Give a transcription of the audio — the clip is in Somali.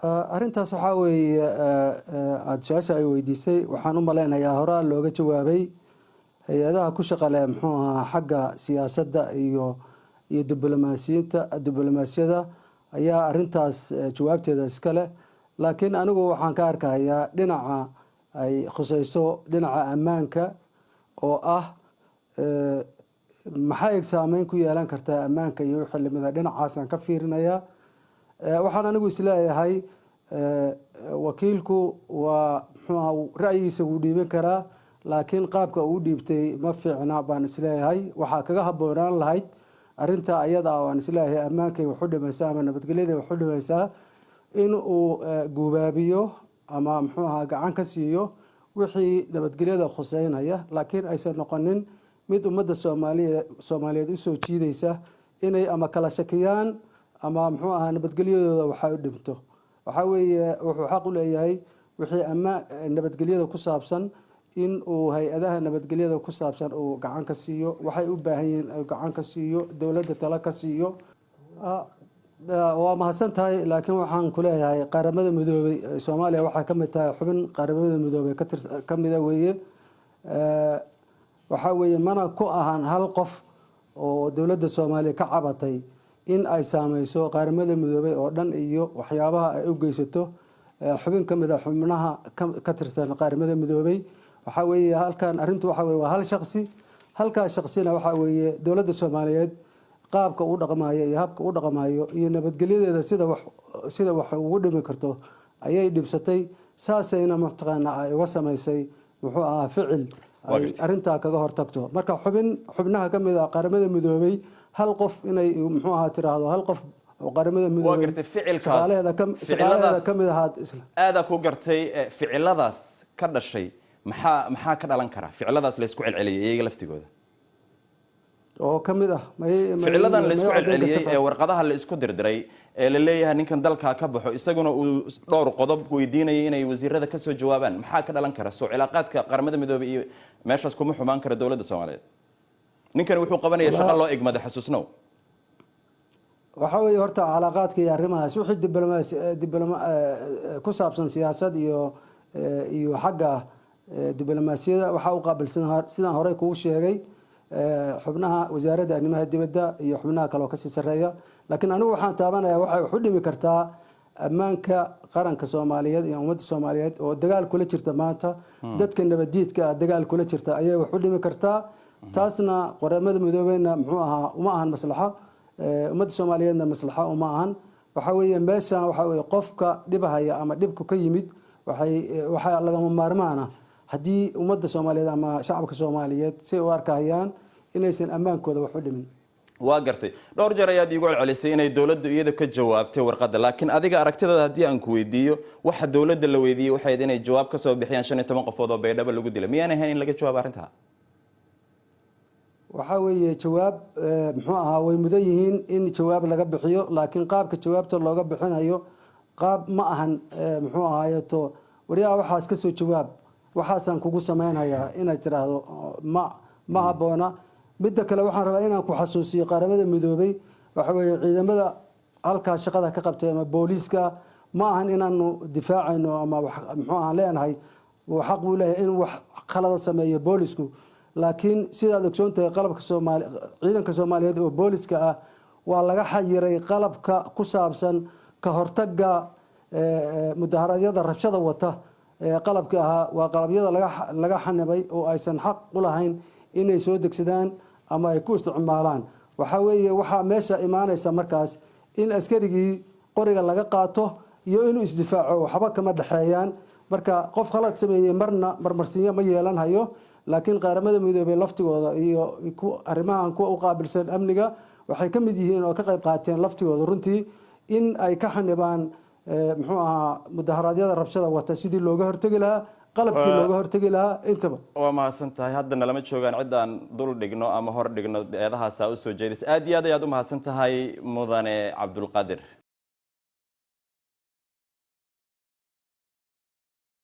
arintaas waxa weeye aad su'aasha ay weydiisay waxaan u maleynayaa hore looga jawaabay hay'adaha ku shaqale muxuu ahaa xagga siyaasadda iyo diblomaasiyadda ayaa arintaas jawaabteeda iska leh laakiin anigu waxaan ka arkayaa dhinaca ay khusayso dhinaca ammaanka oo ah maxay saameyn ku yeelan kartaa ammaanka iyo xillimada dhinacaas aan ka fiirinayaa waxaan anigu isleeyahay wakiilku waa muxuu ra'yigiisa uu dhiiban karaa laakiin qaabka uu dhiibtay ma fiicna baan isleeyahay waxa kaga haboonaan lahayd arinta ayada oo aan isleeyahay ammaankay wuxuu dhimaysaa ama nabadgelyada wuxuu dhimaysaa in uu gubaabiyo ama muxuu ahaa gacan ka siiyo wixii nabadgelyada khuseynaya laakiin aysan noqonin mid ummadda Soomaaliyeed u soo jiidaysa inay ama kala shakiyaan ama muxuu ahaa nabadgelyadooda waxa u dhimto waxa weeye wuxuu xaq u leeyahay wixii ama nabadgelyada ku saabsan in uu hay'adaha nabadgelyada ku saabsan uu gacan ka siiyo waxay u baahan yihiin ay gacan ka siiyo dawladda tala ka siiyo waa mahadsan tahay laakiin waxaan ku leeyahay qaramada midoobay Soomaaliya waxa ka mid tahay xubin qaramada midoobay ka mid ah weeye waxa weeye mana ku ahan hal qof oo dawladda Soomaaliya ka cabatay in ay saameyso qaramada midoobay oo dhan iyo waxyaabaha ay u geysato xubin ka mid ah xubnaha ka tirsan qaramada midoobay waxa weeye halkan arintu waxa weeye waa hal shakhsi halka shakhsina waxa weeye dawladda Soomaaliyeed qaabka uu dhaqmayo iyo habka uu dhaqmayo iyo nabadgelyadeeda sida wax ugu dhimi karto ayay dhibsatay saasayna muxtaqana ay uga sameysay wuxuu ahaa ficil arinta kaga hortagto marka xubnaha ka mid ah qaramada midoobay hal qof inay muxuu ahaa tiraahdo hal qof oo qaramada midoobay waa gartay ficilkaas ka mid ah aad ku gartay ficiladaas ka dhashay maxaa ka dhalan kara ficiladaas la isku celceliyay iyaga laftigooda oo ka mid ah ficiladan la isku celceliyay ee warqadaha la isku dirdiray ee la leeyahay ninkan dalka ka baxo isaguna uu dhowr qodob weydiinayay inay wasiirada ka soo jawaabaan maxaa ka dhalan kara soo cilaaqaadka qaramada midoobay iyo meeshaas kuma xumaan kara dawladda Soomaaliyeed ninkan wuxuu qabanayaa shaqo loo igmada xasuusnow waxa weeye horta cilaaqaadka iyo arrimahaas wixii ku saabsan siyaasad iyo xagga diblomaasiyada waxa uu qaabilsan sidaan hore kugu sheegay xubnaha wasaaradda arrimaha dibadda iyo xubnaha kale oo ka sii sareeya laakiin anigu waxaan taabanayaa waxay wax u dhimi kartaa ammaanka qaranka Soomaaliyeed iyo ummadda Soomaaliyeed oo dagaal kula jirta maanta dadka nabadiidka dagaal kula jirta ayay wax u dhimi kartaa taasna qaramada midoobeyna muxuu ahaa uma ahan maslaxa ummadda Soomaaliyeedna maslaxa uma ahan waxa weeye meesha waxa weeye qofka dhibahaya ama dhibku ka yimid waxa laga maarmaana haddii ummadda Soomaaliyeed ama shacabka Soomaaliyeed si u arkayaan inaysan ammaankooda wax u dhimin waa gartay dhowr jeer ayaad iigu celcelisay inay dawladdu iyada ka jawaabtay warqadda laakiin adiga aragtidaada haddii aan ku weydiiyo waxa dawladda la weydiiyay waxay inay jawaab ka soo bixiyaan 15 qofood oo baydhabo lagu dilay miyaan ahayn in laga jawaabo arrinta waxa weeye jawaab muxuu ahaa way mudan yihiin in jawaab laga bixiyo laakiin qaabka jawaabta looga bixinayo qaab ma ahan muxuu ahaayeeto wariyaha waxaas ka soo jawaab waxaasan kugu sameynayaa inaad tiraahdo ma haboona midda kale waxaan rabaa inaan ku xasuusiyo qaramada midoobay waxa weeye ciidamada halka shaqada ka qabtay ama booliska ma ahan inaanu difaacayno ama muxuu ahaan leenahay xaq uu leeyahay in wax khalad sameeyo boolisku laakiin sidaad ogsoontahay qalabka ciidanka Soomaaliyeed oo booliska ah waa laga xayiray qalabka ku saabsan ka hortagga mudaharaadyada rabshada wata qalabka ahaa waa qalabyada laga xanibay oo aysan xaq u lahayn inay soo degsadaan ama ay ku isticmaalaan waxa weeye waxa meesha imaanaysa markaas in askarigii qoriga laga qaato iyo inuu isdifaaco waxba kama dhaxeeyaan marka qof khalad sameeyay marmarsiyo ma yeelan hayo laakiin qaramada midoobay laftigooda iyo arrimahan kuwa u qaabilsan amniga waxay ka mid yihiin oo ka qayb qaateen laftigooda runtii in ay ka xanibaan muxuu ahaa mudaharaadyada rabshada wata sidii looga hortagi lahaa qalabkii looga hortagi lahaa intaba waa mahadsan tahay haddana lama joogaan ciddaan dul dhigno ama hor dhigno eedahaasa u soo jeedis aad iyo aad ayaad u mahadsan tahay mudane Cabdulqaadir